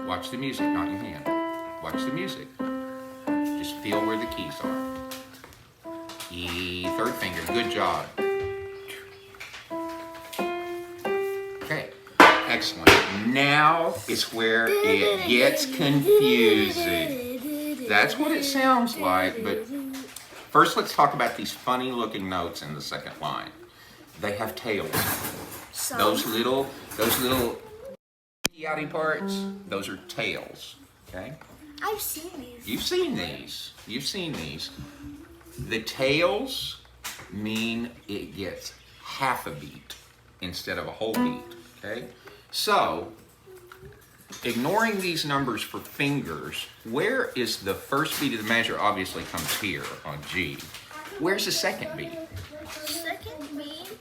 Watch the music, not your hand. Watch the music. Just feel where the keys are. E, third finger, good job. Okay, excellent. Now is where it gets confusing. That's what it sounds like, but first let's talk about these funny looking notes in the second line. They have tails. Those little yachty parts, those are tails, okay? I've seen these. You've seen these. You've seen these. The tails mean it gets half a beat instead of a whole beat, okay? So, ignoring these numbers for fingers, where is the first beat of the measure? Obviously comes here on G. Where's the second beat? Second beat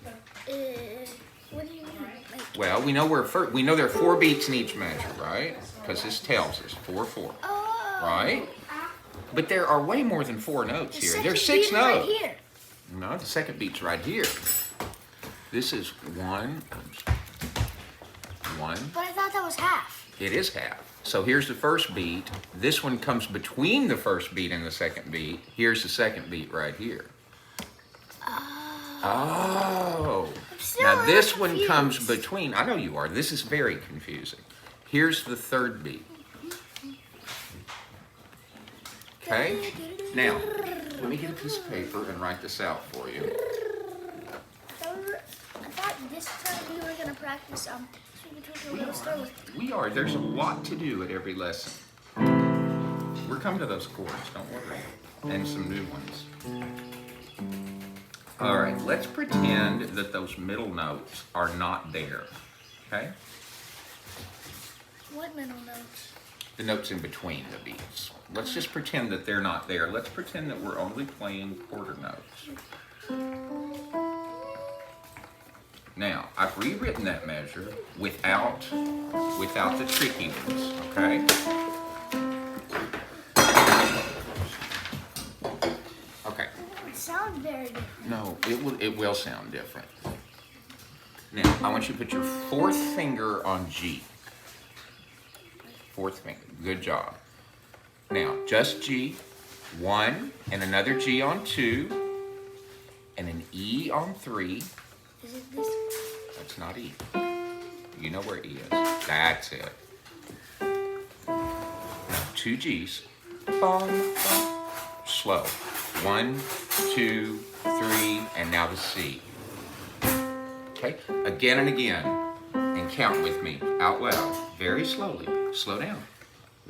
is, what do you mean? Well, we know we know there are 4 beats in each measure, right? Because this tells us 4/4, right? But there are way more than 4 notes here. There's 6 notes. Right here. No, the second beat's right here. This is 1. But I thought that was half. It is half. So here's the first beat. This one comes between the first beat and the second beat. Here's the second beat right here. Oh. Now this one comes between. I know you are. This is very confusing. Here's the third beat. Okay? Now, let me get a piece of paper and write this out for you. I thought this time we were going to practice We are. There's a lot to do at every lesson. We're coming to those chords, don't worry. And some new ones. All right, let's pretend that those middle notes are not there, okay? What middle notes? The notes in between the beats. Let's just pretend that they're not there. Let's pretend that we're only playing quarter notes. Now, I've rewritten that measure without the tricky ones, okay? Okay. It sounds very different. No, it will sound different. Now, I want you to put your 4th finger on G. 4th finger, good job. Now, just G, 1, and another G on 2, and an E on 3. Is it this? That's not E. You know where E is. That's it. Now, 2 G's. Bum, bum. Slow. 1, 2, 3, and now the C. Okay, again and again. And count with me out loud, very slowly. Slow down.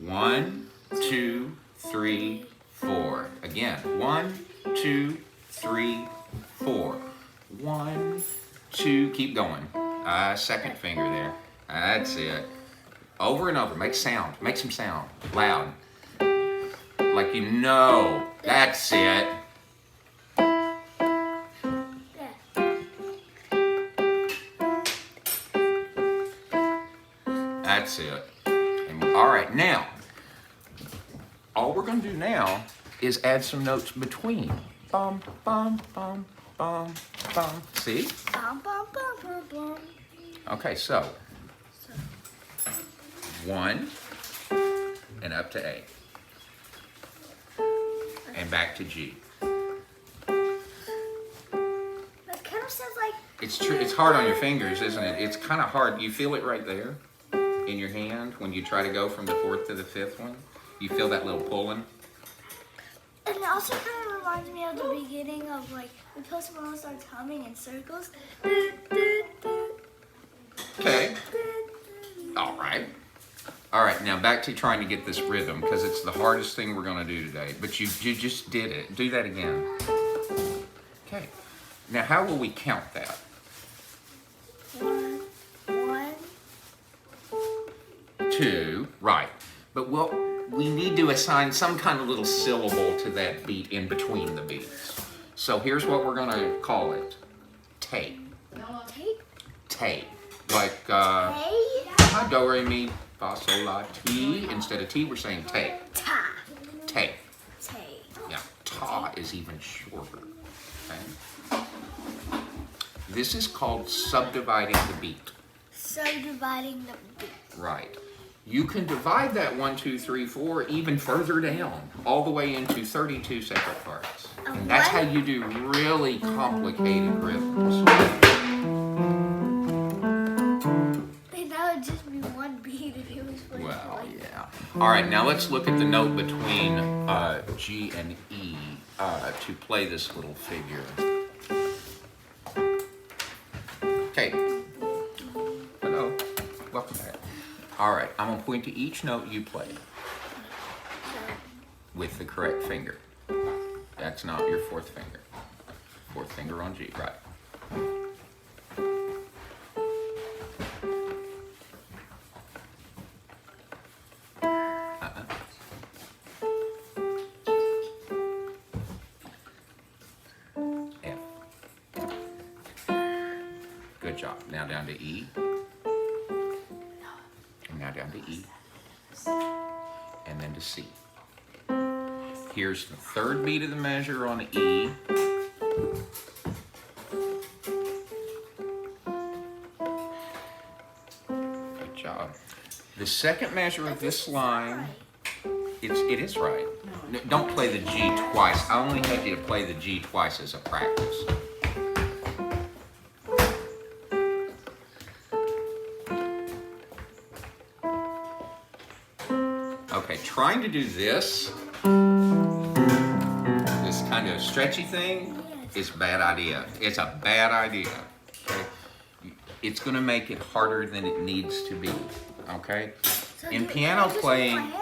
1, 2, 3, 4. Again. 1, 2, 3, 4. 1, 2. Keep going. Second finger there. That's it. Over and over. Make sound. Make some sound. Loud. Like you know. That's it. That's it. And, all right, now, all we're going to do now is add some notes between. Bum, bum, bum, bum, bum. See? Bum, bum, bum, bum, bum. Okay, so 1 and up to A. And back to G. That kind of sounds like... It's true. It's hard on your fingers, isn't it? It's kind of hard. You feel it right there in your hand when you try to go from the 4th to the 5th one. You feel that little pulling. And it also kind of reminds me of the beginning of like when Post Malone starts humming in circles. Okay. All right. All right, now back to trying to get this rhythm because it's the hardest thing we're going to do today. But you just did it. Do that again. Okay. Now, how will we count that? 1, 2, right. But we need to assign some kind of little syllable to that beat in between the beats. So here's what we're going to call it. Tape. Tape? Tape. Like, Hey? do, re, mi, fa, sol, la, ti. Instead of T, we're saying tape. Ta. Tape. Tape. Yeah, ta is even shorter. Okay? This is called subdividing the beat. Subdividing the beat. Right. You can divide that 1, 2, 3, 4 even further down, all the way into 32 separate parts. And that's how you do really complicated rhythms. And that would just be one beat if it was played. Well, yeah. All right, now let's look at the note between G and E to play this little figure. Okay. Hello. Welcome back. All right, I'm going to point to each note you played with the correct finger. That's not your fourth finger. Fourth finger on G, right. F. Good job. Now down to E. And now down to E. And then to C. Here's the third beat of the measure on E. Good job. The second measure of this line, it is right. No, don't play the G twice. I only had you to play the G twice as a practice. Okay, trying to do this kind of stretchy thing is a bad idea. It's a bad idea. Okay? It's going to make it harder than it needs to be. Okay? In piano playing,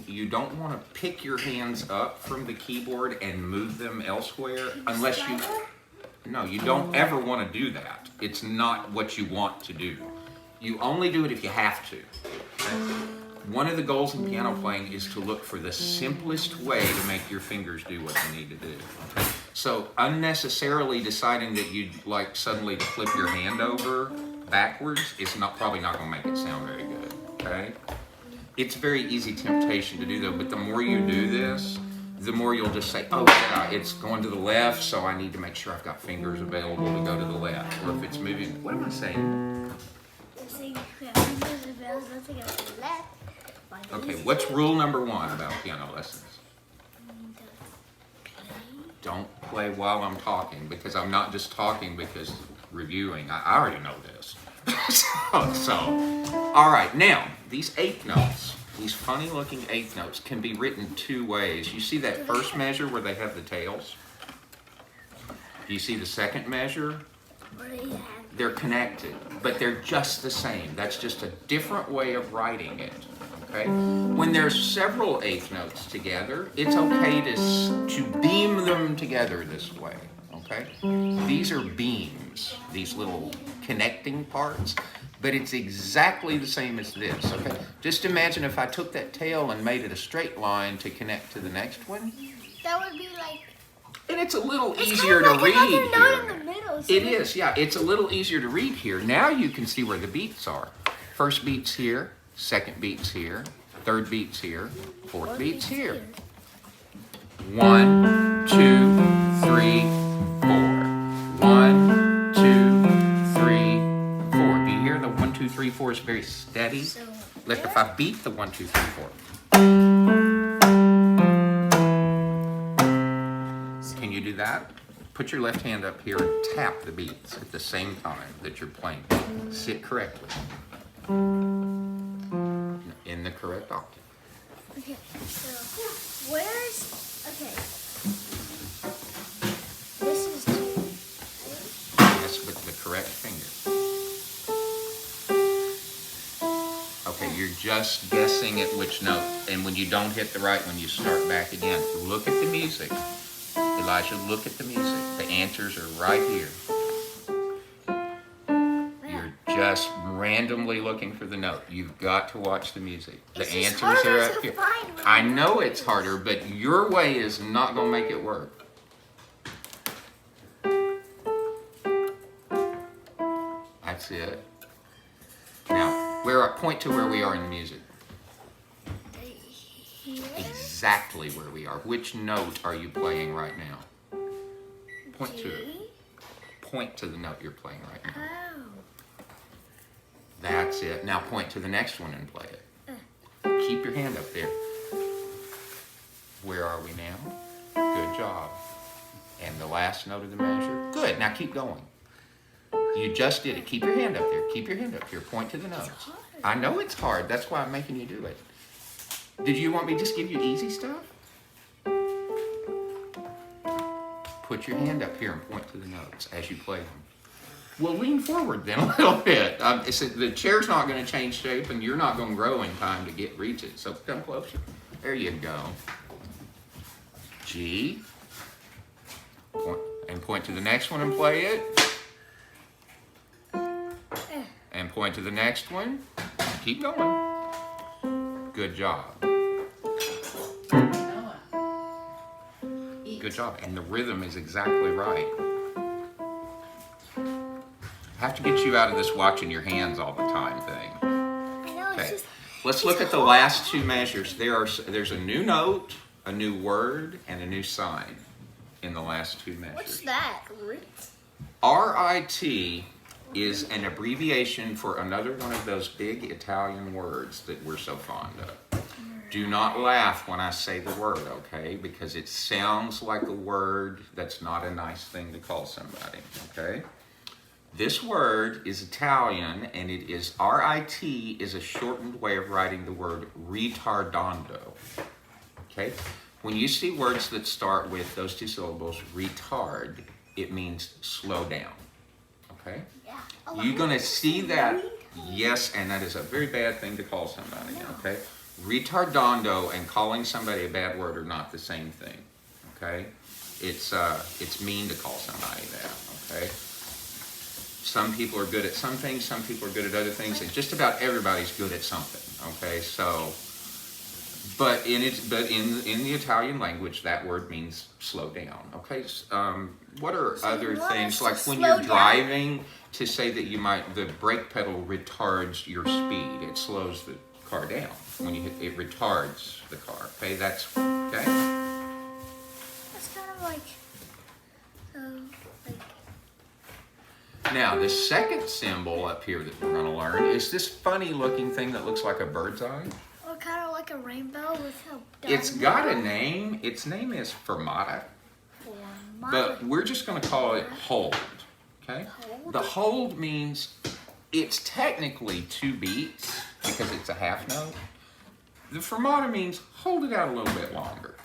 you don't want to pick your hands up from the keyboard and move them elsewhere unless you. No, you don't ever want to do that. It's not what you want to do. You only do it if you have to. Okay? One of the goals in piano playing is to look for the simplest way to make your fingers do what they need to do. Okay? So unnecessarily deciding that you'd like suddenly to flip your hand over backwards is probably not going to make it sound very good. Okay? It's a very easy temptation to do though, but the more you do this, the more you'll just say, oh yeah, it's going to the left, so I need to make sure I've got fingers available to go to the left. Or if it's moving, what am I saying? Okay, what's rule number 1 about piano lessons? Don't play while I'm talking, because I'm not just talking because reviewing. I already know this. so, all right, now, these eighth notes, these funny looking eighth notes can be written 2 ways. You see that first measure where they have the tails? Do you see the second measure? They're connected, but they're just the same. That's just a different way of writing it. Okay? When there's several eighth notes together, it's okay to beam them together this way. Okay? These are beams, these little connecting parts, but it's exactly the same as this. Okay? Just imagine if I took that tail and made it a straight line to connect to the next one. That would be like. And it's a little easier to read here. Note in the middle, so it is, yeah. It's a little easier to read here. Now you can see where the beats are. First beat's here, second beat's here, third beat's here, fourth beat's here. 1, 2, 3, 4. 1, 2, 3, 4. Do you hear the 1, 2, 3, 4 is very steady? Like if I beat the 1, 2, 3, 4. Can you do that? Put your left hand up here and tap the beats at the same time that you're playing. Sit correctly. In the correct octave. Okay, so where's. Okay. This is 2. Yes, with the correct finger. Okay, you're just guessing at which note. And when you don't hit the right one, you start back again. Look at the music. Elijah, look at the music. The answers are right here. You're just randomly looking for the note. You've got to watch the music. The answers are up here. I know it's harder, but your way is not going to make it work. That's it. Now, point to where we are in the music. Exactly where we are. Which note are you playing right now? Point to it. Point to the note you're playing right now. That's it. Now point to the next one and play it. Keep your hand up there. Where are we now? Good job. And the last note of the measure. Good. Now keep going. You just did it. Keep your hand up there. Keep your hand up here. Point to the notes. I know it's hard. That's why I'm making you do it. Did you want me to just give you easy stuff? Put your hand up here and point to the notes as you play them. Well, lean forward then a little bit. The chair's not going to change shape, and you're not going to grow in time to reach it. So come closer. There you go. G. Point to the next one and play it. And point to the next one. Keep going. Good job. Good job. And the rhythm is exactly right. I have to get you out of this watching your hands all the time thing. I know, Okay. it's just... Let's look at the last two measures. There's a new note, a new word, and a new sign in the last two measures. What's that? RIT is an abbreviation for another one of those big Italian words that we're so fond of. Do not laugh when I say the word, okay? Because it sounds like a word that's not a nice thing to call somebody, okay? This word is Italian, and it is RIT is a shortened way of writing the word retardando, okay? When you see words that start with those two syllables, retard, it means slow down, okay? Yeah. You're going to see that, yes, and that is a very bad thing to call somebody, okay? Retardando and calling somebody a bad word are not the same thing, okay? It's mean to call somebody that, okay? Some people are good at some things, some people are good at other things, and just about everybody's good at something, okay? So, but in the Italian language, that word means slow down, okay? What are other things, like when you're driving, to say that the brake pedal retards your speed, it slows the car down. When you hit it, retards the car, okay? That's, okay? That's kind of like... Now, the second symbol up here that we're going to learn is this funny looking thing that looks like a bird's eye. Or kind of like a rainbow with a... It's got a name. Its name is fermata, but we're just going to call it hold, okay? Hold? The hold means it's technically 2 beats because it's a half note. The fermata means hold it out a little bit longer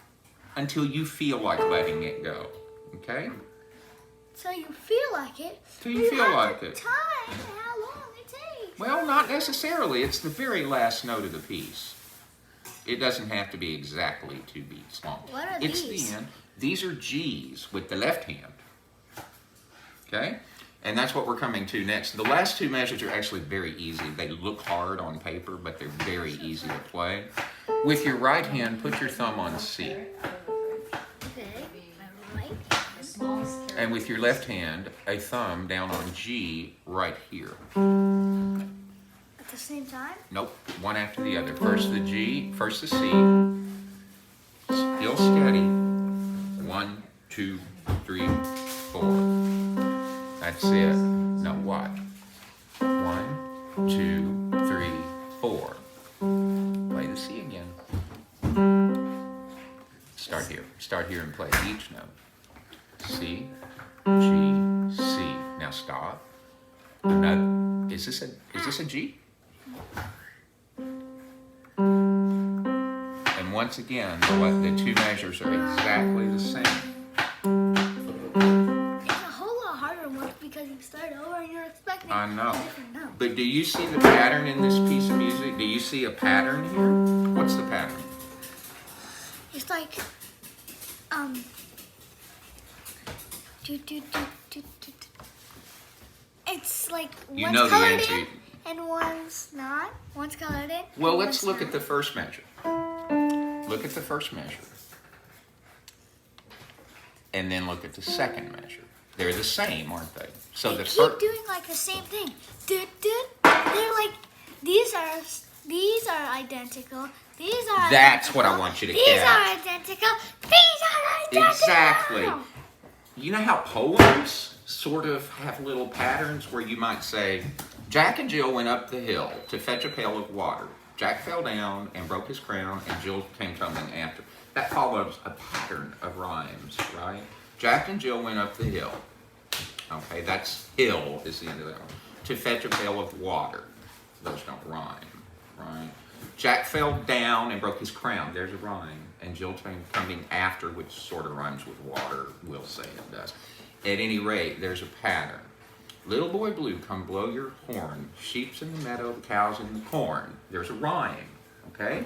until you feel like letting it go, okay? So you feel like it. Till you feel like it. Time how long it takes. Well, not necessarily. It's the very last note of the piece. It doesn't have to be exactly 2 beats long. What are it's these? the end. These are G's with the left hand. Okay? And that's what we're coming to next. The last two measures are actually very easy. They look hard on paper, but they're very easy to play. With your right hand, put your thumb on C. Okay. My right. And with your left hand, a thumb down on G right here. At the same time? Nope, one after the other. First the G, first the C. Still steady. 1, 2, 3, 4. That's it. Now watch. 1, 2, 3, 4. Play the C again. Start here. Start here and play each note. C, G, C. Now stop. Another. Is this a G? And once again, the two measures are exactly the same. It's a whole lot harder work because you start over and you're expecting I know. a different note. But do you see the pattern in this piece of music? Do you see a pattern here? What's the pattern? It's like, do, do, do, do, do, do. It's like You one's know the colored answer. in and one's not. One's colored in. Well, and let's one's look not. at the first measure. Look at the first measure. And then look at the second measure. They're the same, aren't they? So They the keep first. doing like the same thing. They're like these are identical. These are That's identical. what I want you to These catch. are identical. These are identical. Exactly. You know how poems sort of have little patterns where you might say, Jack and Jill went up the hill to fetch a pail of water. Jack fell down and broke his crown, and Jill came tumbling after. That follows a pattern of rhymes, right? Jack and Jill went up the hill. Okay, that's hill is the end of that one. To fetch a pail of water. Those don't rhyme, right? Jack fell down and broke his crown. There's a rhyme. And Jill came tumbling after, which sort of rhymes with water. We'll say it does. At any rate, there's a pattern. Little boy blue, come blow your horn. Sheep's in the meadow, the cows in the corn. There's a rhyme, okay?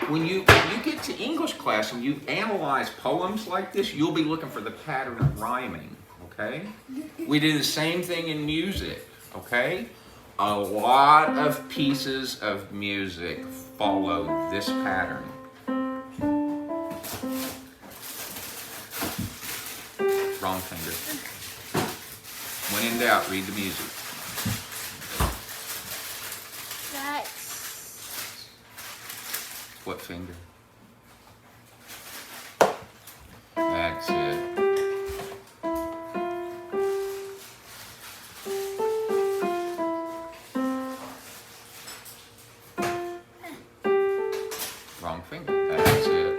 When you get to English class and you analyze poems like this, you'll be looking for the pattern of rhyming, okay? We do the same thing in music, okay? A lot of pieces of music follow this pattern. Wrong finger. When in doubt, read the music. That's What finger? That's it. Wrong finger. That's it.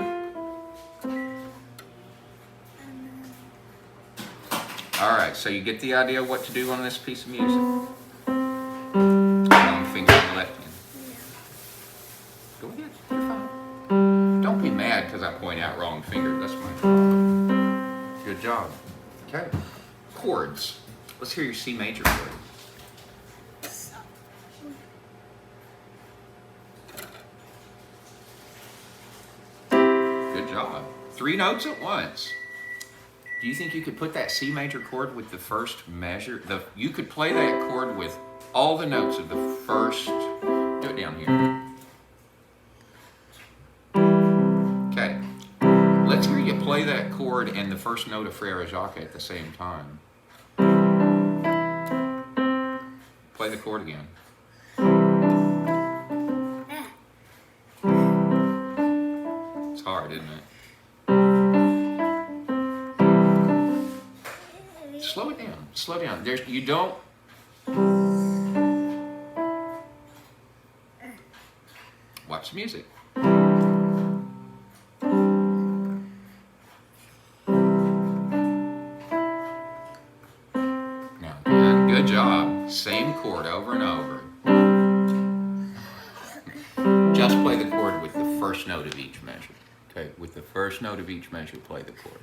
All right, so you get the idea of what to do on this piece of music. Wrong finger on the left hand. Go ahead, you're fine. Don't be mad because I point out wrong finger. That's my job. Good job. Okay. Chords. Let's hear your C major chord. Good job. 3 notes at once. Do you think you could put that C major chord with the first measure? You could play that chord with all the notes of the first. Do it down here. Okay. Let's hear you play that chord and the first note of Frère Jacques at the same time. Play the chord again. It's hard, isn't it? Slow it down. Slow down. You don't. Watch the music. Now again, good job. Same chord over and over. Just play the chord with the first note of each measure. Okay, with the first note of each measure, play the chord.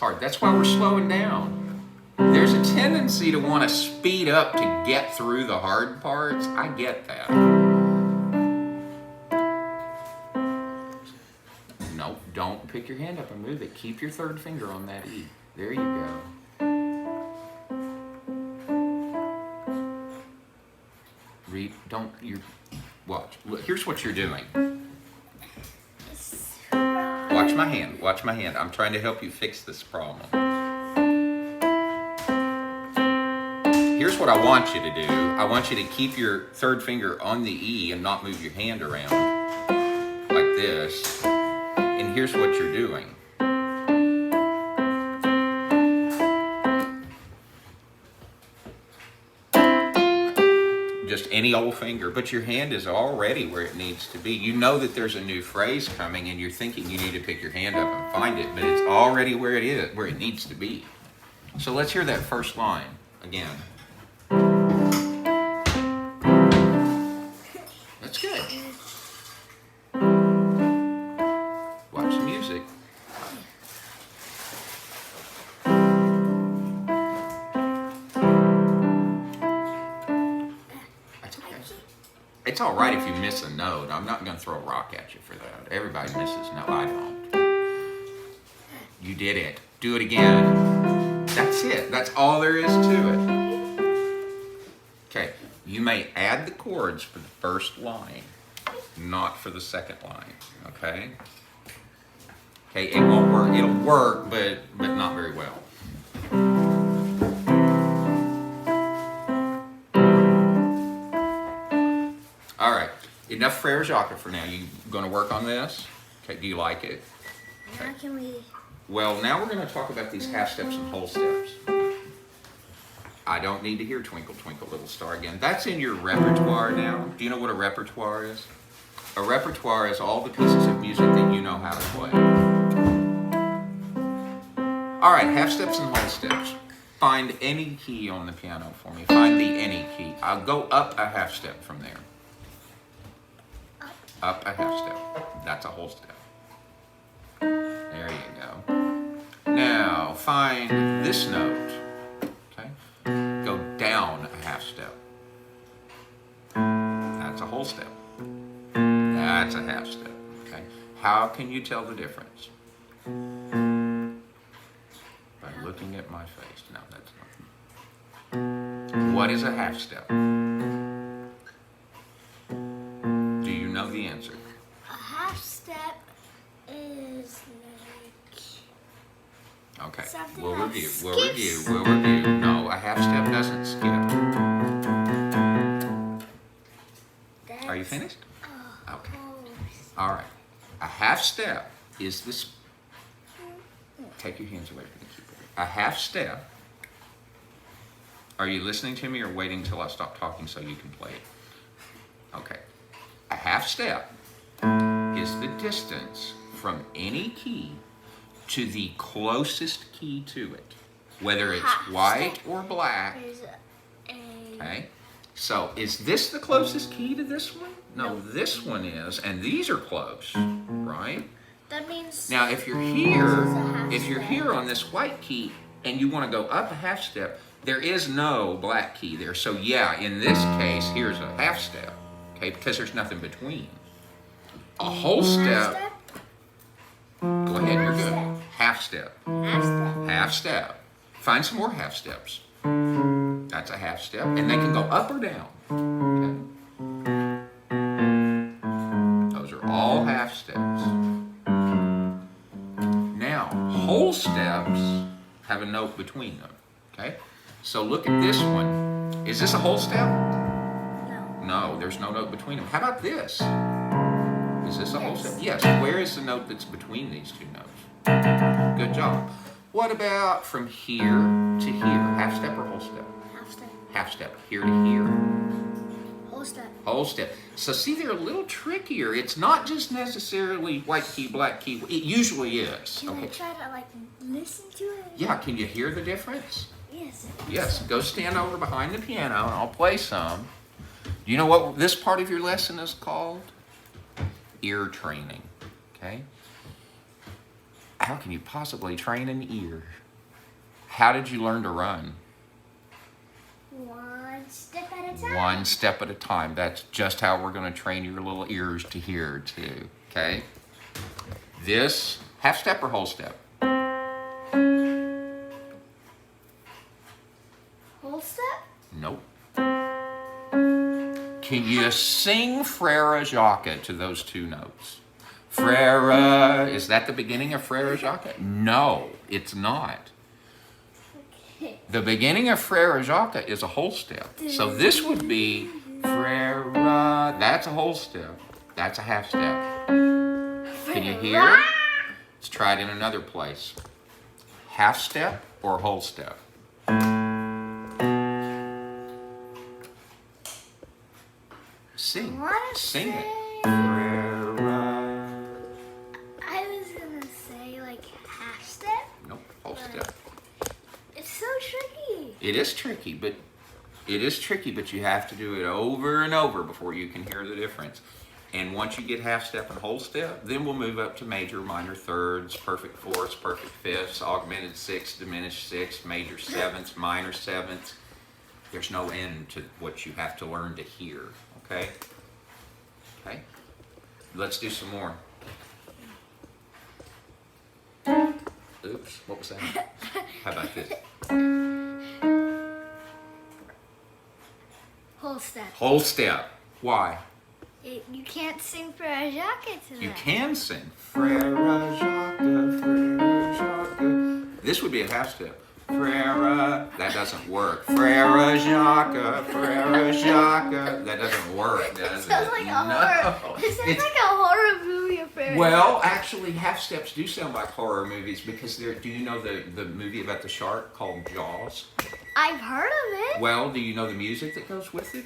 Hard. That's why we're slowing down. There's a tendency to want to speed up to get through the hard parts. I get that. No, don't pick your hand up and move it. Keep your third finger on that E. There you go. Read. Don't. Watch. Look, here's what you're doing. Watch my hand. Watch my hand. I'm trying to help you fix this problem. Here's what I want you to do. I want you to keep your third finger on the E and not move your hand around like this. And here's what you're doing. Just any old finger, but your hand is already where it needs to be. You know that there's a new phrase coming and you're thinking you need to pick your hand up and find it, but it's already where it is, where it needs to be. So let's hear that first line again. That's good. Watch the music. It's all right if you miss a note. I'm not going to throw a rock at you for that. Everybody misses. No, I don't. You did it. Do it again. That's it. That's all there is to it. Okay. You may add the chords for the first line, not for the second line. Okay? Okay, it won't work. It'll work, but not very well. All right, enough Frère Jacques for now. You going to work on this? Okay, do you like it? Now can we Well, now we're going to talk about these half steps and whole steps. I don't need to hear Twinkle, Twinkle, Little Star again. That's in your repertoire now. Do you know what a repertoire is? A repertoire is all the pieces of music that you know how to play. All right, half steps and whole steps. Find any key on the piano for me. Find the any key. I'll go up a half step from there. Up a half step. That's a whole step. There you go. Now, find this note. Okay? Go down a half step. That's a whole step. That's a half step. Okay? How can you tell the difference? By looking at my face. No, that's not. What is a half step? Do you know the answer? A half step is like Okay. something We'll that review. skips. We'll review. No, a half step doesn't skip. Are you finished? Okay. All right. A half step is this. Take your hands away from the keyboard. A half step. Are you listening to me or waiting till I stop talking so you can play it? Okay. A half step is the distance from any key to the closest key to it, whether it's Half white step or black. is Okay. So is this the closest key to this one? No, this one is, and these are close, right? That means Now, if you're This here, is a half if you're step. here on this white key and you want to go up a half step, there is no black key there. So yeah, in this case, here's a half step, okay, because there's nothing between. A whole step, go ahead, you're good. Half step, half step. Find some more half steps. That's a half step, and they can go up or down, okay? Those are all half steps. Now, whole steps have a note between them, okay? So look at this one. Is this a whole step? No. No, there's no note between them. How about this? Is this a whole Yes. step? Yes. Where is the note that's between these two notes? Good job. What about from here to here? Half step or whole step? Half step. Half step. Here to here. Whole step. Whole step. So see, they're a little trickier. It's not just necessarily white key, black key. It usually is. Can I Okay. try to like listen to it? Yeah, can you hear the difference? Yes. Yes, go stand over behind the piano and I'll play some. Do you know what this part of your lesson is called? Ear training, okay? How can you possibly train an ear? How did you learn to run? One step at a time. One step at a time. That's just how we're going to train your little ears to hear too, okay? This, half step or whole step? Whole step? Nope. Can you sing Frere Jacques to those two notes? Frere, is that the beginning of Frere Jacques? No, it's not. Okay. The beginning of Frere Jacques is a whole step. So this would be Frere, that's a whole step. That's a half step. Can you hear? Let's try it in another place. Half step or whole step? Sing. Sing it. I was gonna say like half step. Nope, whole step. It's so tricky. It is tricky, but you have to do it over and over before you can hear the difference. And once you get half step and whole step, then we'll move up to major, minor thirds, perfect fourths, perfect fifths, augmented sixths, diminished sixths, major sevenths, minor sevenths. There's no end to what you have to learn to hear, okay? Okay? Let's do some more. Oops, what was that? How about this? Whole step. Whole step. Why? You can't sing for a jacket to You that. can sing. Frere Jacques, Frere Jacques. This would be a half step. Frere, that doesn't work. Frere Jacques, Frere Jacques. That doesn't work, does It sounds it? like a No. horror. It sounds It's- like a horror movie of very Well, actually, half steps do sound like horror movies because they're. Do you know the movie about the shark called Jaws? I've heard of it. Well, do you know the music that goes with it?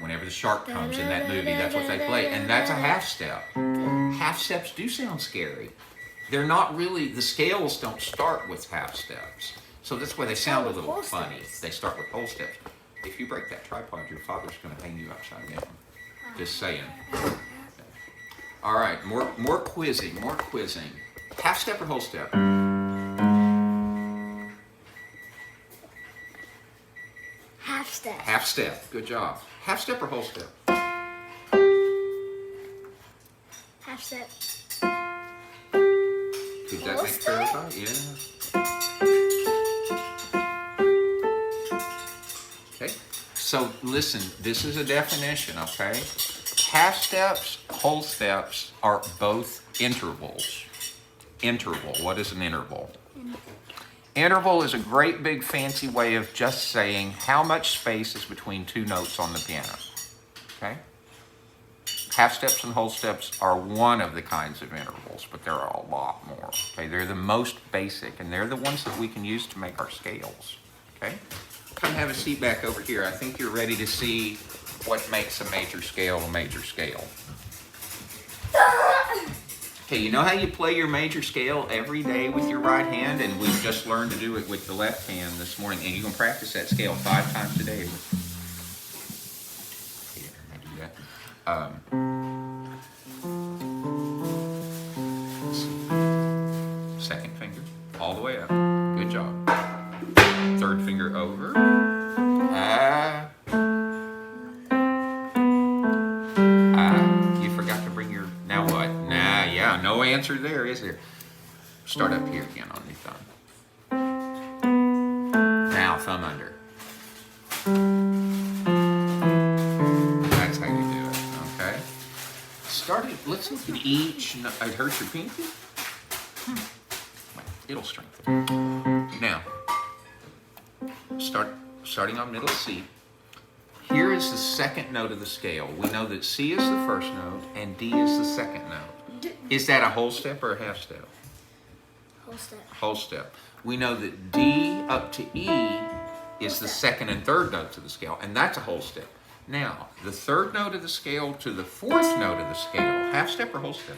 Whenever the shark comes in that movie, that's what they play, and that's a half step. Half steps do sound scary. They're not really. The scales don't start with half steps, so that's why they sound a with little whole funny. steps. They start with whole steps. If you break that tripod, your father's going to hang you upside down. Just saying. All right, more quizzing, more quizzing. Half step or whole step? Half step. Half step. Good job. Half step or whole step? Half step. Did that Whole make step? clarify? Yeah. Okay. So listen, this is a definition, okay? Half steps, whole steps are both intervals. Interval. What is an interval? Interval is a great big fancy way of just saying how much space is between two notes on the piano. Okay? Half steps and whole steps are one of the kinds of intervals, but there are a lot more. Okay? They're the most basic, and they're the ones that we can use to make our scales. Okay? Come have a seat back over here. I think you're ready to see what makes a major scale a major scale. Okay, you know how you play your major scale every day with your right hand, and we've just learned to do it with the left hand this morning, and you can practice that scale 5 times a day. Here, I do that. Second finger, all the way up. Good job. Third finger over. You forgot to bring your, now what? Nah, yeah, no answer there, is there? Start up here again on your thumb. Now, thumb under. That's how you do it, okay? Let's look at each, it hurts your pinky? It'll strengthen. Now, starting on middle C. Here is the second note of the scale. We know that C is the first note and D is the second note. Is that a whole step or a half step? Whole step. Whole step. We know that D up to E is the second and third notes of the scale, and that's a whole step. Now, the third note of the scale to the fourth note of the scale, half step or whole step?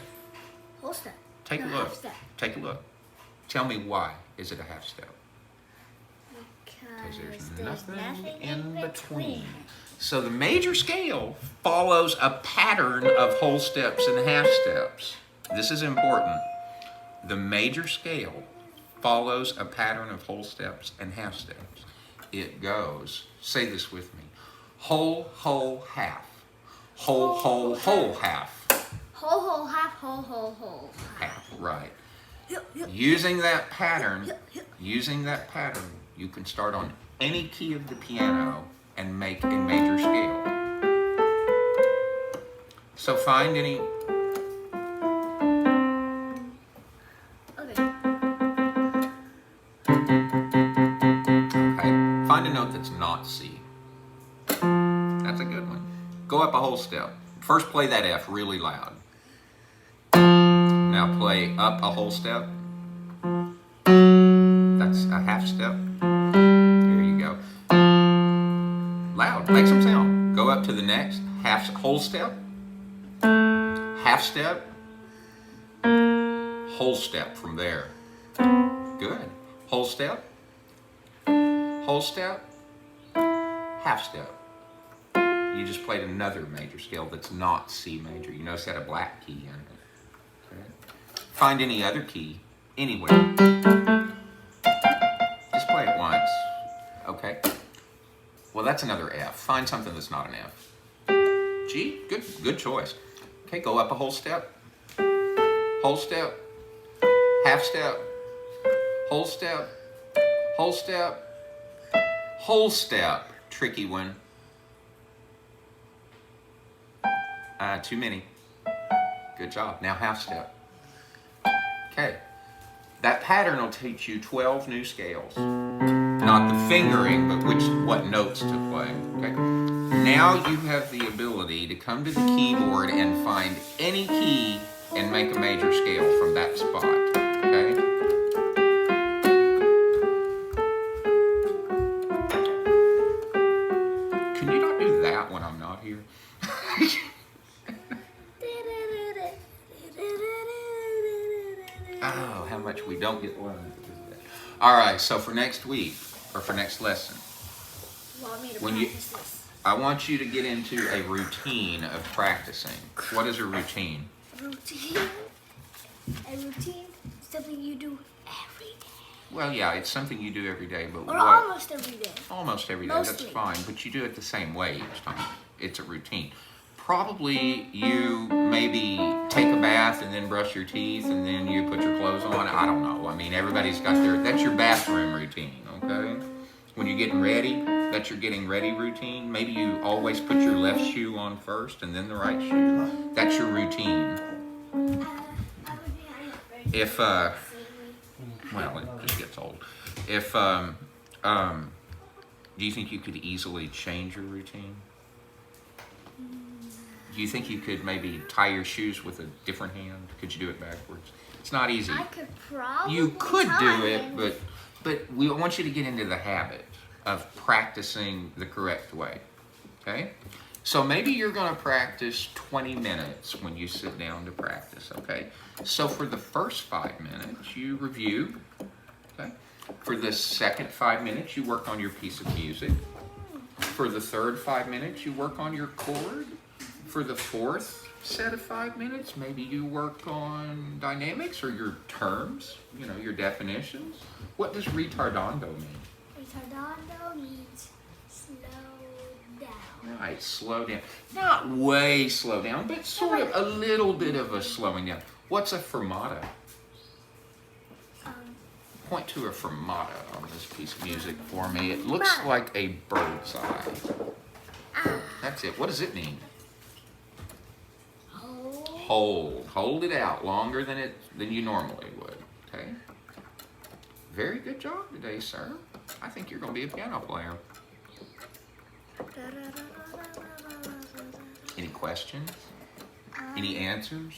Whole step. Take a No, look. half step. Take a look. Tell me why is it a half step? Because there's nothing in between. So the major scale follows a pattern of whole steps and half steps. This is important. The major scale follows a pattern of whole steps and half steps. It goes, say this with me, whole, whole, half. Whole, whole, whole, half. Whole, whole, half, whole, whole, whole. Half, right. Using that pattern, you can start on any key of the piano and make a major scale. So find any. Okay. Okay, find a note that's not C. That's a good one. Go up a whole step. First play that F really loud. Now play up a whole step. That's a half step. There you go. Loud, make some sound. Go up to the next whole step, half step, whole step from there. Good. Whole step, half step. You just played another major scale that's not C major. You notice that a black key in it. Okay. Find any other key anywhere. Just play it once. Okay. Well, that's another F. Find something that's not an F. G, good choice. Okay, go up a whole step, half step, whole step, whole step. Tricky one. Too many. Good job. Now half step. Okay. That pattern will teach you 12 new scales. Not the fingering, but what notes to play. Okay. Now you have the ability to come to the keyboard and find any key and make a major scale from that spot. Okay. Can you not do that when I'm not here? Oh, how much we don't get learned. All right, so for next week, or for next lesson, Want me to When you- practice this? I want you to get into a routine of practicing. What is a routine? Routine. A routine. Something you do every day. Well, yeah, it's something you do every day, but Or what? almost every day. Almost every day, that's Mostly. fine, but you do it the same way each time. It's a routine. Probably you maybe take a bath and then brush your teeth and then you put your clothes on. I don't know. I mean, everybody's got that's your bathroom routine, okay? When you're getting ready, that's your getting ready routine. Maybe you always put your left shoe on first and then the right shoe. That's your routine. If, well, it just gets old. If, do you think you could easily change your routine? Do you think you could maybe tie your shoes with a different hand? Could you do it backwards? It's not easy. I could probably. You could do tie it, him. but we want you to get into the habit of practicing the correct way. Okay? So maybe you're going to practice 20 minutes when you sit down to practice, okay? So for the first 5 minutes, you review, okay? For the second 5 minutes, you work on your piece of music. For the third 5 minutes, you work on your chord. For the fourth set of 5 minutes, maybe you work on dynamics or your terms, you know, your definitions. What does retardando mean? Retardando means slow down. Right, slow down. Not way slow down, but sort of a little bit of a slowing down. What's a fermata? Point to a fermata on this piece of music for me. It looks like a bird's eye. That's it. What does it mean? Hold it out longer than you normally would. Okay. Very good job today, sir. I think you're going to be a piano player. Any questions? Any answers?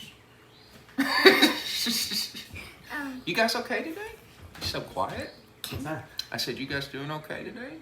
You guys okay today? You're so quiet. I said, you guys doing okay today?